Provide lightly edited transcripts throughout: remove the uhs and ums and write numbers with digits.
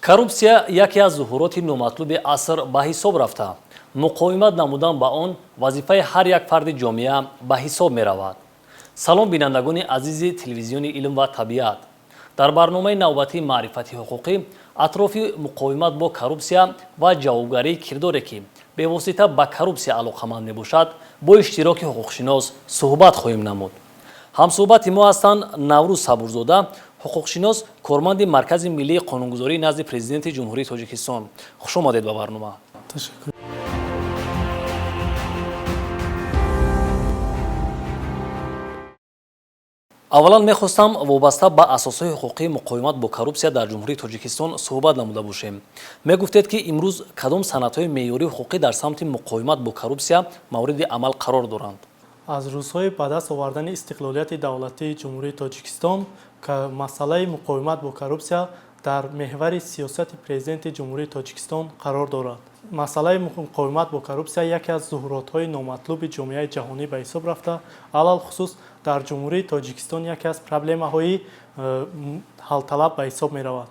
коррупсия яке аз зуҳуроти номатлуби аср ба ҳисоб рафта. муқовимат намудан ба он вазифаи ҳар як фарди ҷомеа ба ҳисоб меравад. салом бинандагони азизи телевизиони илм ва табиат. дар барномаи навбатии маърифати ҳуқуқӣ атрофи муқовимат бо коррупсия ва ҷавобгарии кирдоре ки бевосита ба коррупсия алоқаманд мебошад бо иштироки ҳуқуқшинос суҳбат хоҳем намуд. ҳамсуҳбати мо ҳастанд наврӯз сабурзода, ҳуқуқшинос, корманди маркази миллии қонунгузорӣ назди президенти ҷумҳурии Тоҷикистон. хуш омадед ба барнома. Ташаккур. аввалан мехостам вобаста ба асосҳои ҳуқуқии муқовимат бо коррупсия дар ҷумҳурии Тоҷикистон суҳбат намуда бошем. мегуфтед ки имрӯз кадом санадҳои меъёрии ҳуқуқӣ дар самти муқовимат бо коррупсия мавриди амал қарор доранд? аз рӯзҳои ба даст овардани истиқлолияти давлатии ҷумҳурии Тоҷикистон масъалаи муқовимат бо коррупсия дар меҳвари сиёсати президенти ҷумҳурии Тоҷикистон қарор дорад. масъалаи муқовимат бо коррупсия яке аз зуҳуротҳои номатлуби ҷомеаи ҷаҳонӣ ба ҳисоб рафта, алалхусус дар ҷумҳурии Тоҷикистон яке аз проблемаҳои ҳалталаб ба ҳисоб меравад.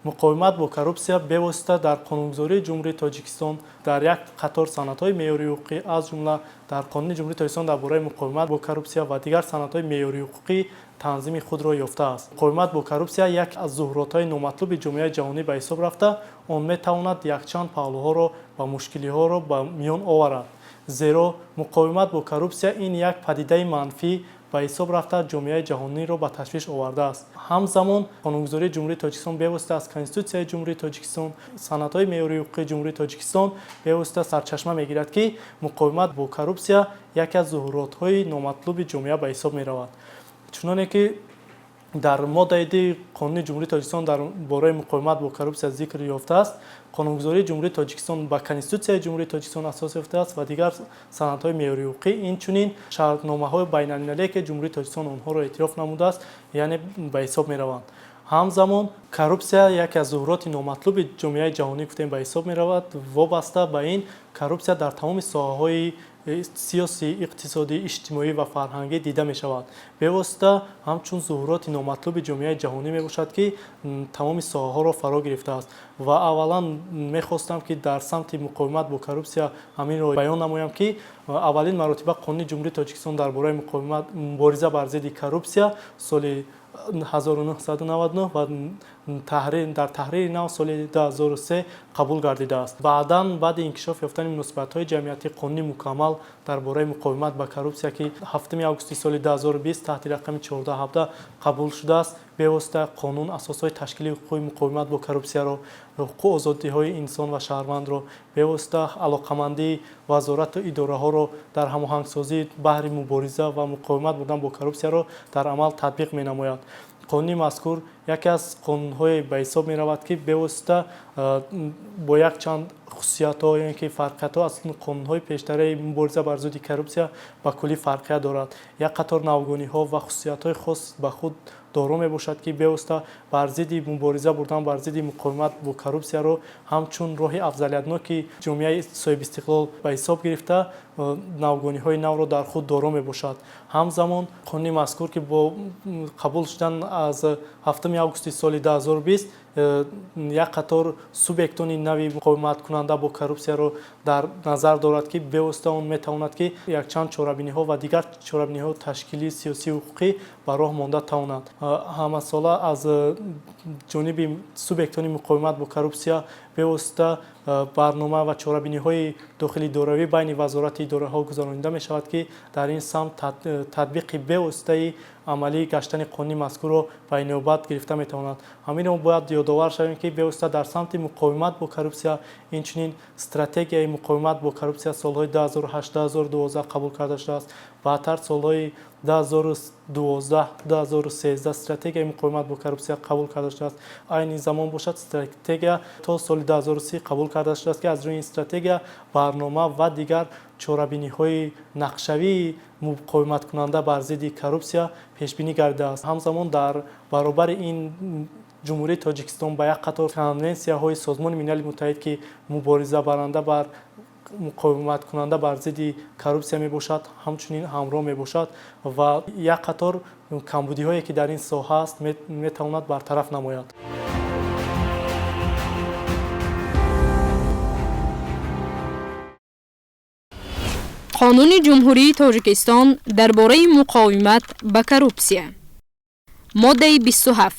муқовимат бо коррупсия бевосита дар қонунгузории ҷумҳурии Тоҷикистон дар як қатор санадҳои меъёрии ҳуқуқӣ, аз ҷумла дар қонуни ҷумҳурии Тоҷикистон дар бораи муқовимат бо коррупсия ва дигар санадҳои меъёрии ҳуқуқӣ танзими худро ёфтааст. муқовимат бо коррупсия як аз зуҳуротҳои номатлуби ҷомеаи ҷаҳонӣ ба ҳисоб рафта, он метавонад якчанд паҳлӯҳоро ва мушкилиҳоро ба миён оварад. зеро муқовимат бо коррупсия ин як падидаи манфӣ ба ҳисоб рафта ҷомеаи ҷаҳониро ба ташвиш овардааст. ҳамзамон қонунгузории ҷумҳурии Тоҷикистон бевосита аз Конститутсияи ҷумҳурии Тоҷикистон, санадҳои меъёрии ҳуқуқии ҷумҳурии Тоҷикистон бевосита сарчашма мегирад ки муқовимат бо коррупсия яке аз зуҳуротҳои номатлуби ҷомеа ба ҳисоб меравад. чуноне ки дар моддаи қонуни ҷумҳурии Тоҷикистон дар бораи муқовимат бо коррупсия зикр ёфтааст, қонунгузории ҷумҳурии Тоҷикистон ба Конститутсияи ҷумҳурии Тоҷикистон асос ёфтааст ва дигар санадҳои меъёрии ҳуқуқӣ, инчунин шартномаҳои байналмилалие ки ҷумҳурии Тоҷикистон онҳоро эътироф намудааст, яъне ба ҳисоб мераванд. ҳамзамон коррупсия яке аз зуҳуроти номатлуби ҷомеаи ҷаҳонӣ гуфтем ба ҳисоб меравад. вобаста ба ин коррупсия дар тамоми соҳаҳои сиёсӣ, иқтисодӣ, иҷтимоӣ ва фарҳангӣ дида мешавад. бевосита ҳамчун зуҳуроти номатлуби ҷомеаи ҷаҳонӣ мебошад ки тамоми соҳаҳоро фаро гирифтааст. ва аввалан мехостам ки дар самти муқовимат бо коррупсия ҳаминро баён намоям ки аввалин маротиба қонуни ҷумҳурии Тоҷикистон дар бораи мубориза бар зидди коррупсия соли 1999 ва дар таҳрири нав соли 2003 қабул гардидааст. баъди инкишоф ёфтани муносибатҳои ҷамъиятӣ қонуни мукаммал дар бораи муқовимат ба коррупсия ки 7 августи соли 2020 таҳти рақами 1417 қабул шудааст, бевосита қонун асосҳои ташкилии ҳуқуқи муқовимат бо коррупсияро, ҳуқуқу озодиҳои инсон ва шаҳрвандро, бевосита алоқамандии вазорату идораҳоро дар ҳамоҳангсозии баҳри мубориза ва муқовимат бурдан бо коррупсияро дар амал татбиқ менамояд. қонуни мазкур яке аз қонунҳое ба ҳисоб меравад ки бевосита бо якчанд хусусиятҳо яъне ки фарқиятҳо аз қонунҳои пештараи мубориза бар зидди коррупсия ба куллӣ фарқият дорад. як қатор навгониҳо ва хусусиятҳои хос ба худ доро мебошад ки бевосита бар зидди мубориза бурдан бар зидди муқовимат бо коррупсияро ҳамчун роҳи афзалиятноки ҷомеаи соҳибистиқлол ба ҳисоб гирифта навгониҳои навро дар худ доро мебошад. ҳамзамон қонуни мазкур ки бо қабул шудан аз 7 августи соли 2020 як қатор субъектони нави муқовиматкунанда бо коррупсияро дар назар дорад ки бевосита он метавонад ки якчанд чорабиниҳо ва дигар чорабиниҳо ташкилии сиёсии ҳуқуқӣ ба роҳ монда тавонад. ҳамасола аз ҷониби субъектони муқовимат бо коррупсия бевосита барнома ва чорабиниҳои дохилидоравӣ байни вазорати идораҳо гузаронида мешавад ки дар ин самт татбиқи бевоситаи амалӣ гаштани қонуни мазкурро ба инобат гирифта метавонад. ҳаминро бояд ёдовар шавем ки бевосита дар самти муқовимат бо коррупсия, инчунин стратегияи муқовимат бо коррупсия солҳои 2008-2012 қабул карда шудааст. баъдтар солҳои 2012-2013 стратегияи муқовимат бо коррупсия қабул карда шудааст. айни замон бошад стратегия то соли 2030 қабул карда шудааст ки аз рӯи ин стратегия барнома ва дигар чорабиниҳои нақшавии муқовиматкунанда бар зидди коррупсия пешбинӣ гардидааст. ҳамзамон дар баробари ин ҷумҳурии Тоҷикистон ба як қатор конвенсияҳои Созмони Милали Муттаҳид ки мубориза баранда бар муқовиматкунанда бар зидди коррупсия мебошад, ҳамчунин ҳамроҳ мебошад ва як қатор камбудиҳое ки дар ин соҳа аст метавонад бартараф намояд. қонуни ҷумҳурии Тоҷикистон дар бораи муқовимат ба коррупсия. моддаи 27.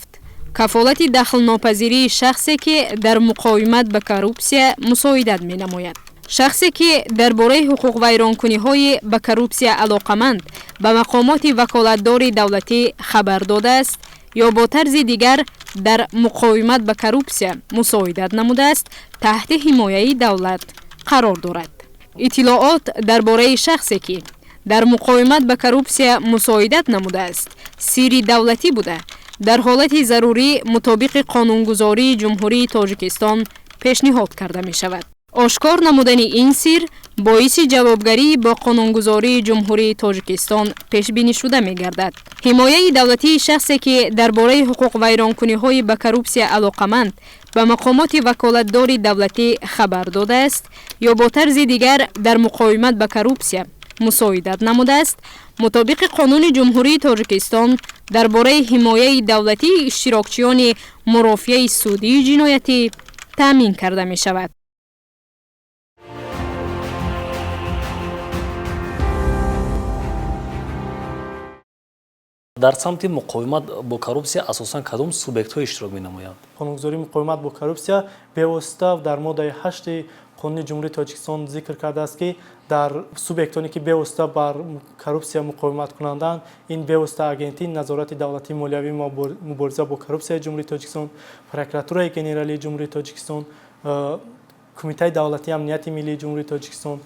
кафолати дахлнопазирии шахсе ки дар муқовимат ба коррупсия мусоидат менамояд. шахсе ки дар бораи ҳуқуқвайронкуниҳои ба коррупсия алоқаманд ба мақомоти ваколатдори давлатӣ хабар додааст ё бо тарзи дигар дар муқовимат ба коррупсия мусоидат намудааст, таҳти ҳимояи давлат қарор дорад. иттилоот дар бораи шахсе ки дар муқовимат ба коррупсия мусоидат намудааст сирри давлатӣ буда, дар ҳолати зарурӣ мутобиқи қонунгузории ҷумҳурии Тоҷикистон пешниҳод карда мешавад. ошкор намудани ин сир боиси ҷавобгарӣ бо қонунгузории ҷумҳурии Тоҷикистон пешбинишуда мегардад. ҳимояи давлатии шахсе ки дар бораи ҳуқуқвайронкуниҳои ба коррупсия алоқаманд ба мақомоти ваколатдори давлатӣ хабар додааст ё бо тарзи дигар дар муқовимат ба коррупсия мусоидат намудааст, мутобиқи қонуни ҷумҳурии Тоҷикистон дар бораи ҳимояи давлатии иштирокчиёни мурофиаи судии ҷиноятӣ таъмин карда мешавад. дар самти муқовимат бо коррупсия асосан кадом субъектҳо иштирок менамоянд? қонунгузории муқовимат бо коррупсия бевосита дар моддаи 8 қонуни ҷумҳурии Тоҷикистон зикр кардааст ки дар субъектоне ки бевосита бар коррупсия муқовимат кунанданд, ин бевосита агентии назорати давлатии молиявӣ ва мубориза бо коррупсияи ҷумҳурии Тоҷикистон, прокуратураи генералии ҷумҳурии Тоҷикистон, кумитаи давлатии амнияти миллии ҷумҳурии Тоҷикистон,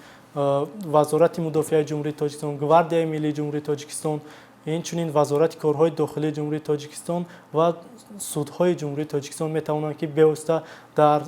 вазорати мудофиаи ҷумҳурии Тоҷикистон, гвардияи миллии ҷумҳурии Тоҷикистон, инчунин вазорати корҳои дохилии ҷумҳурии Тоҷикистон ва судҳои ҷумҳурии Тоҷикистон метавонанд ки бевосита дар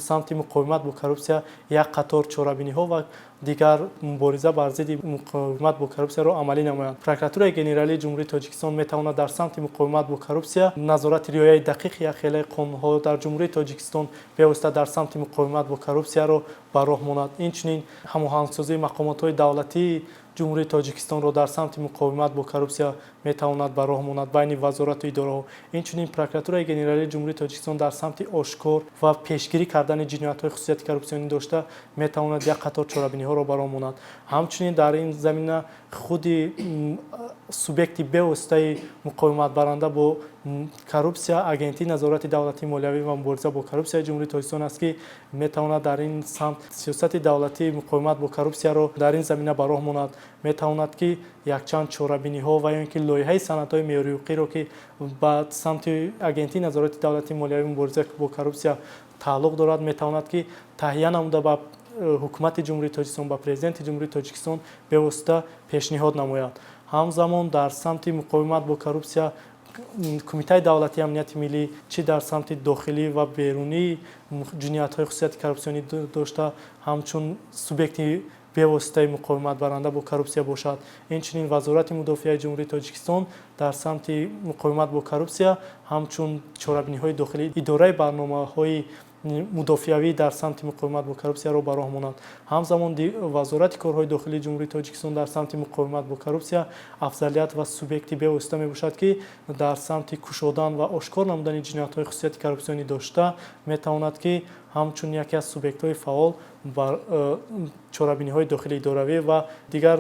самти муқовимат бо коррупсия як қатор чорабиниҳо ва дигар мубориза бар зидди муқовимат бо коррупсияро амалӣ намоянд. Прокуратураи генералии ҷумҳурии Тоҷикистон метавонад дар самти муқовимат бо коррупсия назорати риояи дақиқи яхелаи қонунҳо дар ҷумҳурии Тоҷикистон бевосита дар самти муқовимат бо коррупсияро ба роҳ монад. Инчунин ҳамоҳангсозии мақомотҳои давлатии ҷумҳурии Тоҷикистонро дар самти муқовимат бо коррупсия метавонад ба роҳ монад байни вазорату идораҳо. Инчунин прокуратураи генералии ҷумҳурии Тоҷикистон дар самти ошкор ва пешгирӣ кардани ҷиноятҳои хусусияти коррупсионӣ дошта метавонад як қатор чорабиниҳоро ба роҳ монад. ҳамчунин дар ин замина худи субъекти бевоситаи муқовиматбаранда бо коррупсия агентии назорати давлатии молиявӣ ва мубориза бо коррупсияи ҷумҳурии Тоҷикистон аст ки метавонад дар ин самт сиёсати давлатии муқовимат бо коррупсияро дар ин замина ба роҳ монад. метавонад ки якчанд чорабиниҳо ва ё ин ки лоиҳаи санадҳои меъёрии ҳуқуқиро ки ба самти агентии назорати давлатии молиявӣ ва мубориза бо коррупсия тааллуқ дорад метавонад ки таҳия намуда ба ҳукумати ҷумҳурии Тоҷикистон ба президенти ҷумҳурии Тоҷикистон бевосита пешниҳод намояд. ҳамзамон дар самти муқовимат бо коррупсия кумитаи давлатии амнияти миллӣ чӣ дар самти дохилӣ ва берунии ҷиноятҳои хусусияти коррупсионӣ дошта ҳамчун субъекти бевоситаи муқовиматбаранда бо коррупсия бошад. Инчунин вазорати мудофиаи ҷумҳурии Тоҷикистон дар самти муқовимат бо коррупсия ҳамчун чорабиниҳои дохилӣ идораи барномаҳои мудофиавӣ дар самти муқовимат бо коррупсияро ба роҳ монад. ҳамзамон вазорати корҳои дохилии ҷумҳурии Тоҷикистон дар самти муқовимат бо коррупсия афзалият ва субъекти бевосита мебошад ки дар самти кушодан ва ошкор намудани ҷиноятҳои хусусияти коррупсионӣ дошта метавонад ки ҳамчун яке аз субъектҳои фаъол бар чорабиниҳои дохилии идоравӣ ва дигар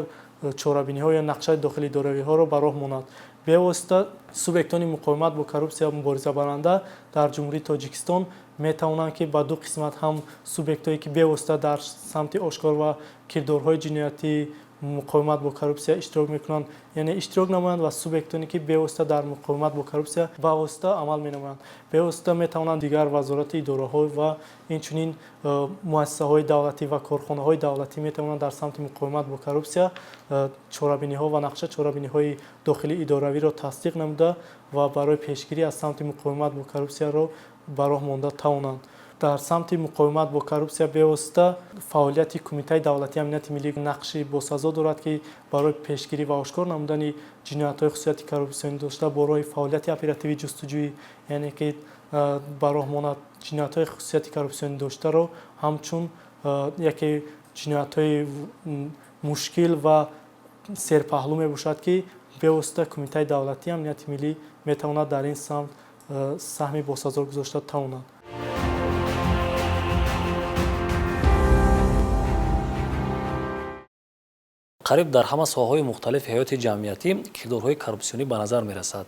чорабиниҳо ё нақшаи дохилии идоравиҳоро ба роҳ монад. бевосита субъектони муқовимат бо коррупсия муборизабаранда дар ҷумҳурии Тоҷикистон метавонанд ки ба ду қисмат ҳам субъектое ки бевосита дар самти ошкор ва кирдорҳои ҷиноятии муқовимат бо коррупсия иштирок мекунанд, яъне иштирок намоянд ва субъектоне ки бевосита дар муқовимат бо коррупсия ба восита амал менамоянд. бевосита метавонанд дигар вазорати идораҳо ва инчунин муассисаҳои давлатӣ ва корхонаҳои давлатӣ метавонанд дар самти муқовимат бо коррупсия чорабиниҳо ва нақша чорабиниҳои дохилии идоравиро тасдиқ намуда ва барои пешгирӣ аз самти муқовимат бо коррупсияро ба роҳ монда тавонанд. дар самти муқовимат бо коррупсия бевосита фаъолияти кумитаи давлатии амнияти миллӣ нақши босазо дорад ки барои пешгирӣ ва ошкор намудани ҷиноятҳои хусусияти коррупсионӣ дошта бо роҳи фаъолияти оперативии ҷустуҷӯӣ, яъне ки ба роҳ монад ҷиноятҳои хусусияти коррупсионӣ доштаро ҳамчун яке ҷиноятҳои мушкил ва серпаҳлӯ мебошад ки бевосита кумитаи давлатии амнияти миллӣ метавонад дар ин самт саҳми босазо гузошта тавонад. қариб дар ҳама соҳаҳои мухталифи ҳаёти ҷамъиятӣ кирдорҳои коррупсионӣ ба назар мерасад.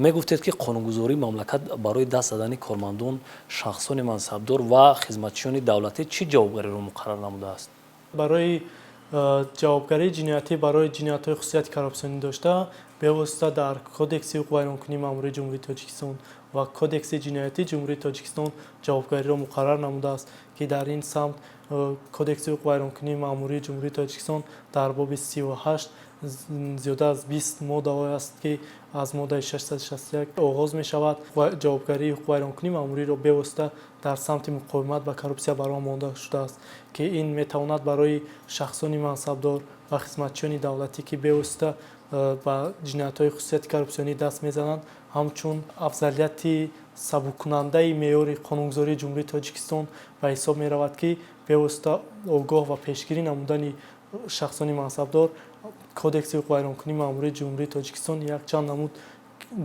Мегуфтед ки қонунгузории мамлакат барои даст задани кормандон, шахсони мансабдор ва хизматчиёни давлатӣ чӣ ҷавобгариро муқаррар намудааст? барои ҷавобгарии ҷиноятӣ барои ҷиноятҳои хусусияти коррупсионӣ дошта бевосита дар кодекси ҳуқуқи вайронкунии маъмурии ҷумҳурии Тоҷикистон ва кодекси ҷиноятии ҷумҳурии Тоҷикистон ҷавобгариро муқаррар намудааст, ки дар ин самт кодекси ҳуқуқи вайронкунии маъмурии ҷумҳурии Тоҷикистон дар боби 38 зиёда аз 20 моддаҳое аст, ки аз моддаи 661 оғоз мешавад. ҷавобгарии ҳуқуқи вайронкунии маъмуриро бевосита дар самти муқовимат ба коррупсия бароҳа монда шудааст, ки ин метавонад барои шахсони мансабдор ва хизматчиёни давлатӣ, ки бевосита ба ҷиноятҳои хусусияти коррупсионӣ даст мезананд, ҳамчун афзалияти сабуккунандаи меъёри қонунгузории ҷумҳурии Тоҷикистон ба ҳисоб меравад, ки бевосита огоҳ ва пешгирӣ намудани шахсони мансабдор кодекси ҳуқуқи вайронкунии маъмурии ҷумҳурии Тоҷикистон якчанд намуд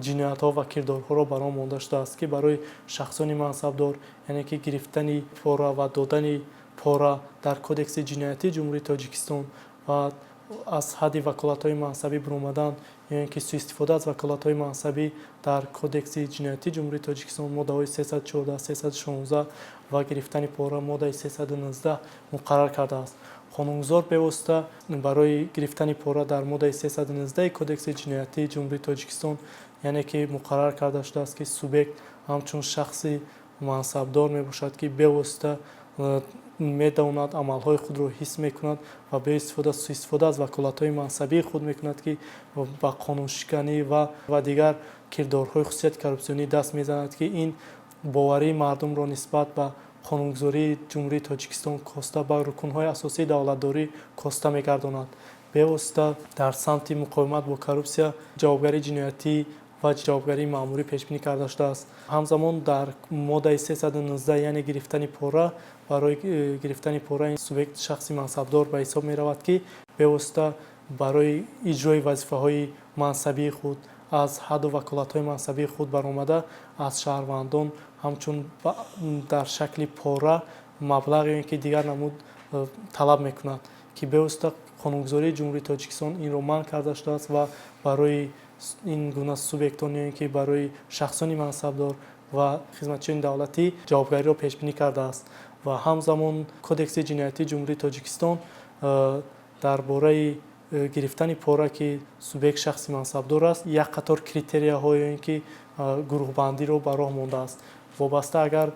ҷиноятҳо ва кирдорҳоро бароҳа монда шудааст, ки барои шахсони мансабдор, яъне ки гирифтани пора ва додани пора дар кодекси ҷиноятии ҷумҳурии Тоҷикистон ва аз ҳадди ваколатҳои мансабӣ буромадан, ё ки сӯистифода аз ваколатҳои мансабӣ дар кодекси ҷиноятии ҷумҳурии Тоҷикистон моддаҳои 314, 316 ва гирифтани пора моддаи 319 муқаррар кардааст. қонунгузор бевосита барои гирифтани пора дар моддаи 319 кодекси ҷиноятии ҷумҳурии Тоҷикистон, яъне ки муқаррар карда шудааст, ки субъект ҳамчун шахси мансабдор мебошад, ки бевосита метавонад амалҳои худро ҳис мекунад ва беистифода сӯистифода аз ваколатҳои мансабии худ мекунад, ки ба қонуншиканӣ ва дигар кирдорҳои хусусияти коррупсионӣ даст мезанад, ки ин боварии мардумро нисбат ба қонунгузории ҷумҳурии Тоҷикистон коста ба рукунҳои асосии давлатдорӣ коста мегардонад. Бевосита дар самти муқовимат бо коррупсия ҷавобгарии ҷиноятӣ ва ҷавобгарии маъмурӣ пешбинӣ карда шудааст. ҳамзамон дар моддаи 319, яъне гирифтани пора, барои гирифтани пора ин субъект шахси мансабдор ба ҳисоб меравад, ки бевосита барои иҷрои вазифаҳои мансабии худ аз ҳадду ваколатҳои мансабии худ баромада аз шаҳрвандон ҳамчун дар шакли пора маблағ ё ки дигар намуд талаб мекунад, ки бевосита қонунгузории ҷумҳурии Тоҷикистон инро манъ карда шудааст ва барои ин гуна субъектон ё ки барои шахсони мансабдор ва хизматчиёни давлатӣ ҷавобгариро пешбинӣ кардааст. ва ҳамзамон кодекси ҷиноятии ҷумҳурии Тоҷикистон дар бораи гирифтани пора, ки субъект шахси мансабдор аст, як қатор критерияҳо ё ки гурӯҳбандиро ба роҳ мондааст. вобаста агар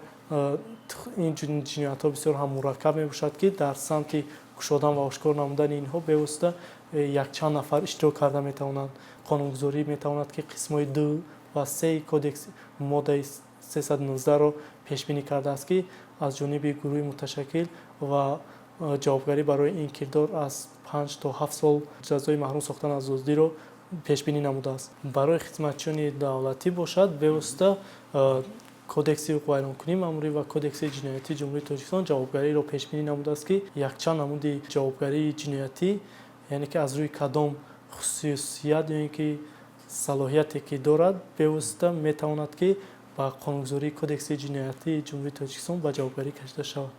ин ҷиноятҳо бисёр ҳам мураккаб мебошад, ки дар самти кушодан ва ошкор намудани инҳо бевосита якчанд нафар иштирок карда метавонанд. қонунгузорӣ метавонад, ки қисмҳои 2 ва 3 кодекс моддаи 319-ро пешбинӣ кардааст, ки аз ҷониби гурӯҳи муташаккил ва ҷавобгарӣ барои ин кирдор аз 5 то 7 сол ҷазои маҳрум сохтан аз доздиро пешбинӣ намудааст. барои хизматчиёни давлатӣ бошад, бевосита кодекси ҳуқуқи вайронкунии маъмурӣ ва кодекси ҷиноятии ҷумҳурии Тоҷикистон ҷавобгариро пешбинӣ намудааст, ки якчанд намуди ҷавобгарии ҷиноятӣ, яъне ки аз рӯи кадом хусусият ё ки салоҳияте ки дорад, бевосита метавонад, ки ба қонунгузории кодекси ҷиноятии ҷумҳурии Тоҷикистон ба ҷавобгарӣ кашида шавад.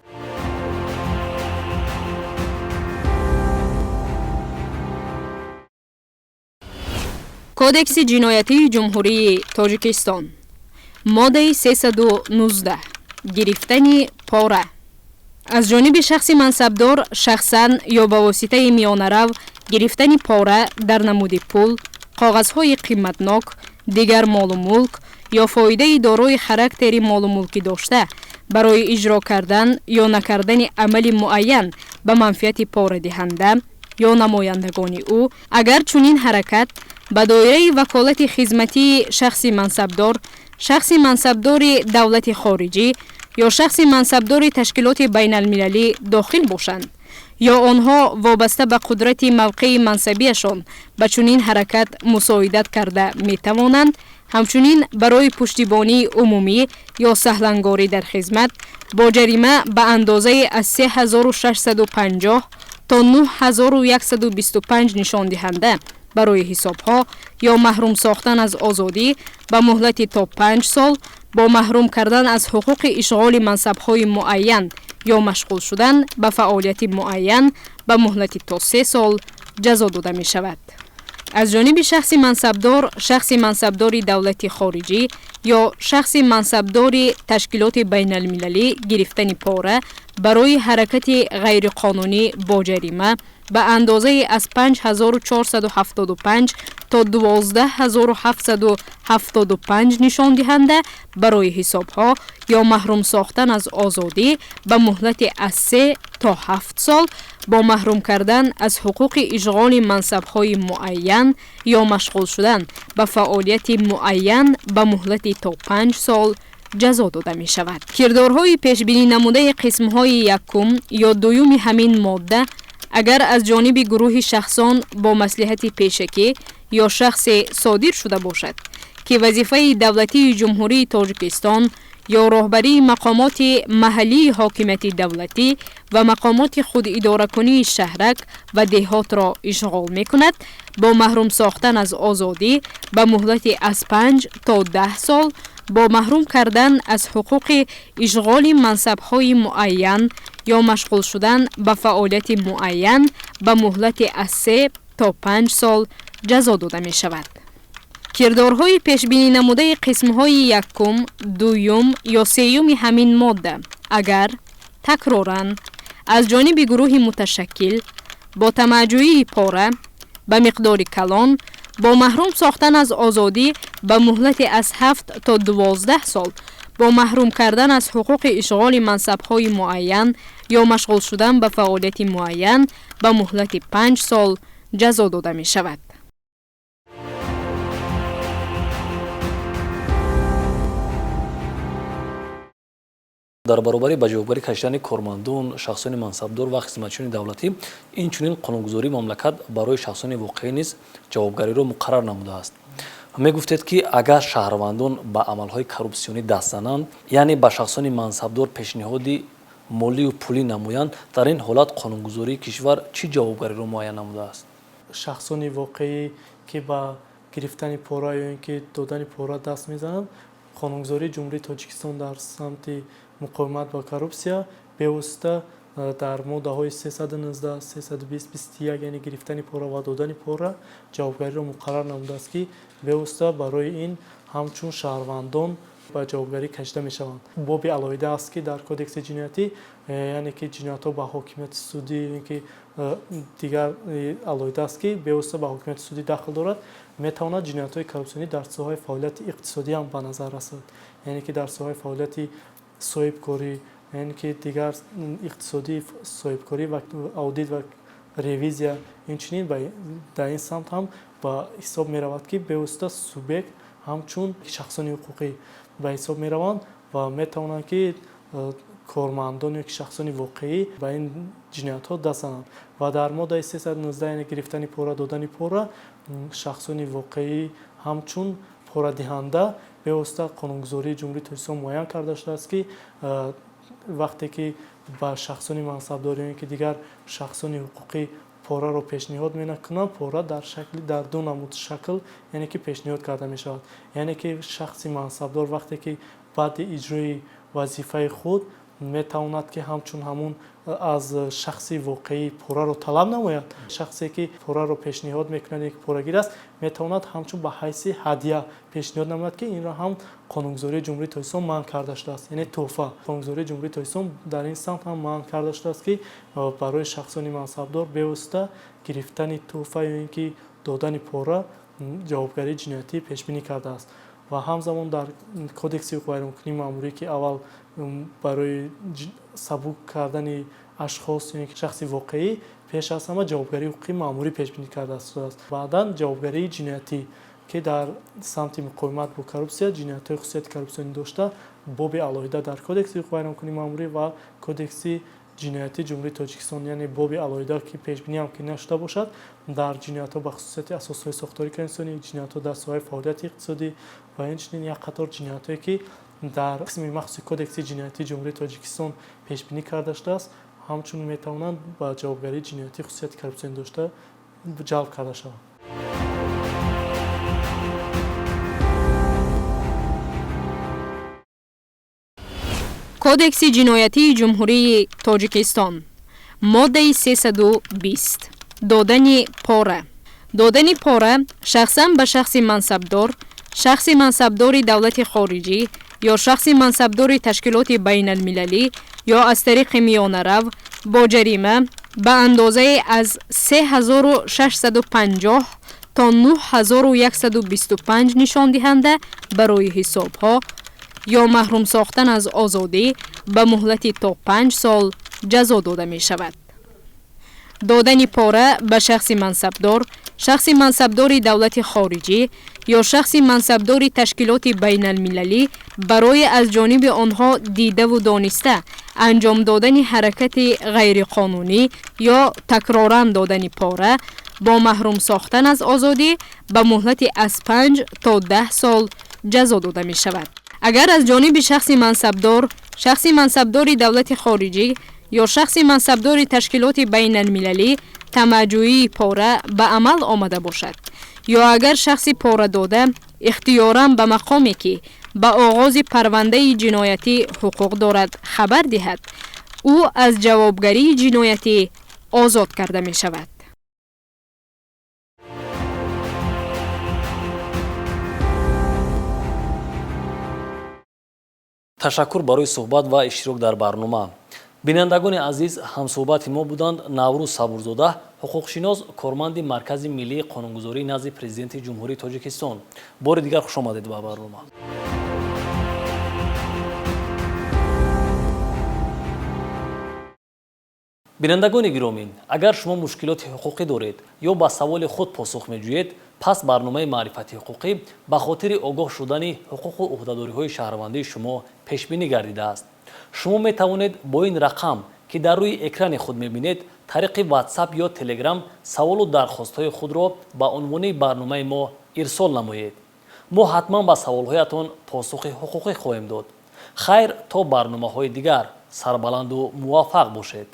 кодекси ҷиноятии ҷумҳурии Тоҷикистон моддаи 319 гирифтани пора. аз ҷониби шахси мансабдор шахсан ё ба воситаи миёнарав гирифтани пора дар намуди пул, коғазҳои қиматнок, дигар молу мулк ё фоидаи дорои характери молу мулкӣ дошта барои иҷро кардан ё накардани амали муайян ба манфиати порадиҳанда ё намояндагони ӯ, агар чунин ҳаракат ба доираи ваколати хизматии шахси мансабдор, шахси мансабдори давлати хориҷӣ ё шахси мансабдори ташкилоти байналмилалӣ дохил бошанд, ё онҳо вобаста ба қудрати мавқеи мансабиашон ба чунин ҳаракат мусоидат карда метавонанд, ҳамчунин барои пуштибонии умумӣ ё саҳлангорӣ дар хизмат бо ҷарима ба андозаи аз 3650 то 9125 нишондиҳанда барои ҳисобҳо ё маҳрум сохтан аз озодӣ ба муҳлати то 5 сол, бо маҳрум кардан аз ҳуқуқи ишғоли мансабҳои муайян ё машғул шудан ба фаъолияти муайян ба муҳлати то 3 сол ҷазо дода мешавад. аз ҷониби шахси мансабдор, шахси мансабдори давлати хориҷӣ ё шахси мансабдори ташкилоти байналмилалӣ гирифтани пора барои ҳаракати ғайриқонунӣ бо ҷарима ба андозаи аз 5475 то 12775 нишон диҳанда барои ҳисобҳо ё маҳрум сохтан аз озодӣ ба муҳлати аз 3 то 7 сол, бо маҳрум кардан аз ҳуқуқи ишғоли мансабҳои муайян ё машғул шудан ба фаъолияти муайян ба муҳлати то 5 сол ҷазо дода мешавад. кирдорҳои пешбинӣ намудаи қисмҳои якум ё дуюми ҳамин модда агар аз ҷониби гурӯҳи шахсон бо маслиҳати пешакӣ ё шахсе содир шуда бошад ки вазифаи давлатии ҷумҳурии Тоҷикистон ё роҳбарии мақомоти маҳаллии ҳокимияти давлатӣ ва мақомоти худидоракунии шаҳрак ва деҳотро ишғол мекунад, бо маҳрум сохтан аз озодӣ ба муҳлати аз 5 то 10 сол, бо маҳрум кардан аз ҳуқуқи ишғоли мансабҳои муайян ё машғул шудан ба фаъолияти муайян ба муҳлати аз 3 то 5 сол ҷазо дода мешавад. кирдорҳои пешбинӣ намудаи қисмҳои якум, дуюм ё сеюми ҳамин модда агар такроран аз ҷониби гурӯҳи муташаккил бо тамаҷҷӯии пора ба миқдори калон бо маҳрум сохтан аз озодӣ ба муҳлати аз 7 то 12 сол, бо маҳрум кардан аз ҳуқуқи ишғоли мансабҳои муайян ё машғул шудан ба фаъолияти муайян ба муҳлати 5 сол ҷазо дода мешавад. дар баробари ба ҷавобгарӣ кашидани кормандон, шахсони мансабдор ва хизматчиёни давлатӣ, инчунин қонунгузории мамлакат барои шахсони воқеӣ низ ҷавобгариро муқаррар намудааст. мегуфтед ки агар шаҳрвандон ба амалҳои коррупсионӣ даст зананд, яъне ба шахсони мансабдор пешниҳоди молию пулӣ намоянд, дар ин ҳолат қонунгузории кишвар чӣ ҷавобгариро муайян намудааст? шахсони воқеӣ ки ба гирифтани пора ё ин ки додани пора даст мезананд, қонунгузории ҷумҳурии Тоҷикистон дар самти муқовимат ба коррупсия бевосита дар моддаҳои 319, 320, 21 яъне гирифтани пора ва додани пора ҷавобгариро муқаррар намудааст ки бевосита барои ин ҳамчун шаҳрвандон ба ҷавобгарӣ кашида мешаванд. боби алоҳида аст ки дар кодекси ҷиноятӣ яъне ки ҷиноятҳо ба ҳокимияти судӣ ки дигар алоҳида аст ки бевосита ба ҳокимияти судӣ дахл дорад, метавонад ҷиноятҳои коррупсионӣ дар соҳаи фаъолияти иқтисодӣ ҳам ба назар расад, яъне ки дар соҳаи фаъолияти соҳибкорӣ, яъне ки дигар иқтисодии соҳибкорӣ ва аудит ва ревизия, инчунин дар ин самт ҳам ба ҳисоб меравад ки бевосита субъект ҳамчун шахсони ҳуқуқӣ ба ҳисоб мераванд ва метавонанд ки кормандон ё ки шахсони воқеӣ ба ин ҷиноятҳо даст зананд. ва дар моддаи 319 яъне гирифтани пора, додани пора, шахсони воқеӣ ҳамчун порадиҳанда бевосита қонунгузории ҷумҳурии Тоҷикистон муайян карда шудааст ки вақте ки ба шахсони мансабдор ё ин ки дигар шахсони ҳуқуқӣ пораро пешниҳод мекунанд, пора дар ду намуд шакл яъне ки пешниҳод карда мешавад. яъне ки шахси мансабдор вақте ки баъди иҷрои вазифаи худ метавонад ки ҳамчун ҳамун аз шахси воқеӣ пораро талаб намояд. шахсе ки пораро пешниҳод мекунад ки порагир аст, метавонад ҳамчун ба ҳайси ҳадия пешниҳод намояд ки инро ҳам қонунгузории ҷумҳурии Тоҷикистон манъ карда шудааст, яъне тӯҳфа. қонунгузории ҷумҳурии Тоҷикистон дар ин самт ҳам манъ карда шудааст ки барои шахсони мансабдор бевосита гирифтани тӯҳфа ё ин ки додани пора ҷавобгарии ҷиноятӣ пешбинӣ кардааст. ва ҳамзамон дар кодекси ҳуқуқи ғайримкунии маъмурӣ ки аввал барои сабук кардани ашхос ё ин ки шахси воқеӣ пеш аз ҳама ҷавобгарии ҳуқуқи маъмурӣ пешбинӣ карда шудааст. баъдан ҷавобгарии ҷиноятӣ ки дар самти муқовимат бо коррупсия ҷиноятҳои хусусияти коррупсионӣ дошта боби алоҳида дар кодекси ҳуқуқи ғайримкунии маъмурӣ ва кодекси ҷинояти ҷумҳурии Тоҷикистон, яъне боби алоҳида ки пешбинӣ ҳам ки нашуда бошад дар ҷиноятҳо ба хусусияти асосҳои сохторӣ конститутсионӣ, ҷиноятҳо дар соҳаи фаъолияти иқтисодӣ ва инчунин як қатор ҷиноятҳое ки дар қисми махсуси кодекси ҷинояти ҷумҳурии Тоҷикистон пешбинӣ карда шудааст, ҳамчун метавонанд ба ҷавобгарии ҷиноятӣ хусусияти коррупсионӣ дошта ҷалб карда шаванд. кодекси ҷиноятии ҷумҳурии Тоҷикистон моддаи 320 додани пора. додани пора шахсан ба шахси мансабдор, шахси мансабдори давлати хориҷӣ ё шахси мансабдори ташкилоти байналмилалӣ ё аз тариқи миёнарав бо ҷарима ба андозае аз 3650 то 9125 нишондиҳанда барои ҳисобҳо ё маҳрум сохтан аз озодӣ ба муҳлати то 5 сол ҷазо дода мешавад. додани пора ба шахси мансабдор, шахси мансабдори давлати хориҷӣ ё шахси мансабдори ташкилоти байналмилалӣ барои аз ҷониби онҳо дидаву дониста анҷом додани ҳаракати ғайриқонунӣ ё такроран додани пора бо маҳрум сохтан аз озодӣ ба муҳлати аз 5 то 10 сол ҷазо дода мешавад. агар аз ҷониби шахси мансабдор, шахси мансабдори давлати хориҷӣ ё шахси мансабдори ташкилоти байналмилалӣ тамаҷҷӯии пора ба амал омада бошад ё агар шахси порадода ихтиёран ба мақоме ки ба оғози парвандаи ҷиноятӣ ҳуқуқ дорад хабар диҳад, ӯ аз ҷавобгарии ҷиноятӣ озод карда мешавад. ташаккур барои суҳбат ва иштирок дар барнома. бинандагони азиз, ҳамсуҳбати мо буданд Наврӯз Сабурзода, ҳуқуқшинос, корманди Маркази миллии қонунгузорӣ назди Президенти Ҷумҳурии Тоҷикистон. бори дигар хушомадед ба барнома. бинандагони гиромин, агар шумо мушкилоти ҳуқуқӣ доред ё ба саволи худ посух меҷӯед, пас барномаи маърифати ҳуқуқӣ ба хотири огоҳ шудани ҳуқуқу ӯҳдадориҳои шаҳрвандии шумо пешбинӣ гардидааст. шумо метавонед бо ин рақам, ки дар рӯи экрани худ мебинед, тариқи WhatsApp ё Telegram саволу дархостҳои худро ба унвони барномаи мо ирсол намоед. мо ҳатман ба саволҳоятон посухи ҳуқуқӣ хоҳем дод. хайр, то барномаҳои дигар, сарбаланду муваффақ бошед.